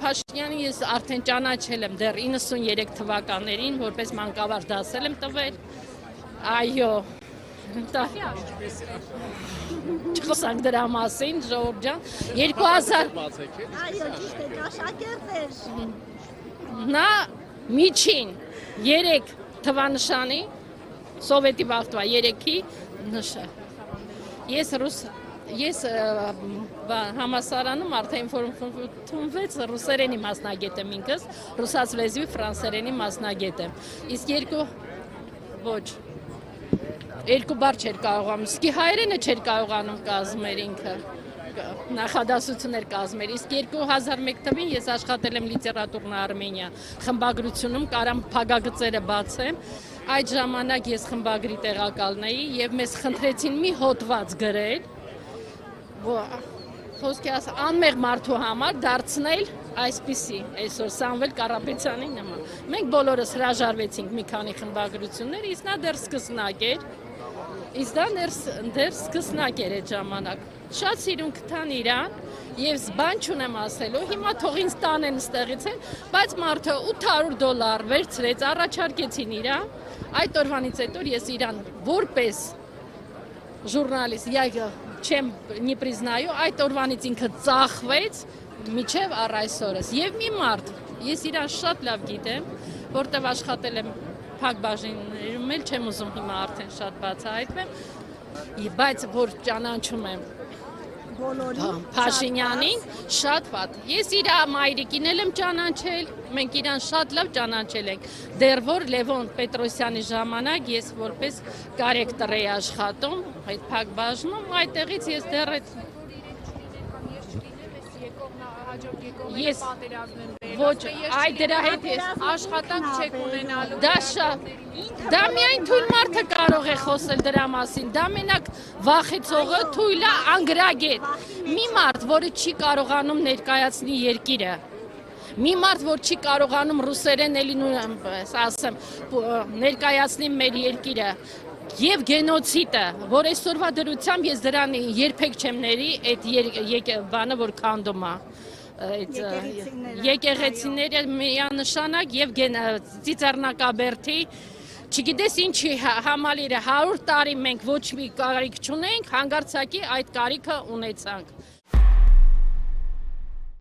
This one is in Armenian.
Փաշինյանին ես արդեն ճանաչել եմ դեռ 93 թվականներին, որպես մանկավար դասել եմ տվել։ Այո, չխոսանք դրա մասին, ժողովուրդ ջան, 2000 Այո, ճիշտ է, աշակերտ էր։ նա միջին 3 թվանշանի սովետի վաղտվա 3-ի նշը։ Ես համասարանում արդեն ինֆորմացիոնվեց ռուսերենի մասնագետ եմ ինքս, ռուսաց լեզվի ֆրանսերենի մասնագետ եմ։ Իսկ երկու բառ չէր կարողանում, իսկ հայերենը չէր կարողանում կազմել ինքը, նախադասություններ կազմել։ Իսկ 2001 թվականին ես աշխատել եմ լիտերատուրնա Արմենիա խմբագրությունում, կարամ փակագծերը բացեմ։ Այդ ժամանակ ես խմբագրի տեղակալն էի եւ մեզ խնդրեցին մի հոդված գրել, խոսքի անմեղ մարդու համար դարձնել այսպիսի, այսօր Սամվել Կարապետյանի նման։ Մենք բոլորս հրաժարվեցինք մի քանի խմբագրություններ, իսկ նա դեռ սկսնակ էր այդ ժամանակ։ Շատ սիրուն գտան իրան եւ բան չունեմ ասելու, հիմա թող ինձ տանեն ստեղից են, բայց մարդը $800 վերցրեց, առաջարկեցին իրան, այդ օրվանից հետո ես իրան որպես ժուրնալիստ չեմ не признаю, այդ օրվանից ինքը ծախվեց միջև առ այսօրս։ Եվ մի մարդ, ես իրան շատ լավ գիտեմ, որտեվ աշխատել եմ փակ բաժիններում, էլ չեմ ուզում հիմա արդեն շատ բացահայտվեմ, բայց որ ճանաչում եմ Փաշինյանին, շատ վատ։ Ես իր մայրիկին եմ ճանաչել, մենք իրան շատ լավ ճանաչել ենք։ Դեռ որ Լևոն Պետրոսյանի ժամանակ ես որպես կարեկտոր էի աշխատում, այդ փակ բաժնում, այդտեղից ես դեռ ոչ, այդ դրա հետ ես աշխատանք չեք ունենալու։ Դա միայն թույլ մարդը կարող է խոսել դրա մասին, դա մենակ վախեցողը թույլ է անգրագետ։ Մի մարդ, որը չի կարողանում ներկայացնի երկիրը, մի մարդ, որ չի կարողանում ռուսերեն էլի ասեմ, ներկայացնի մեր երկիրը, եւ գենոցիդը, որ այսօրվա դրությամբ ես դրան երբեք չեմ ների, այդ բանը, որ քանդում է։ Եկեղեցիները միանշանակ եւ ծիծեռնակաբերդի, չգիտես ինչի համալիրը 100 տարի մենք ոչ մի կարիք չունենք, հանգարցակի այդ կարիքը ունեցանք։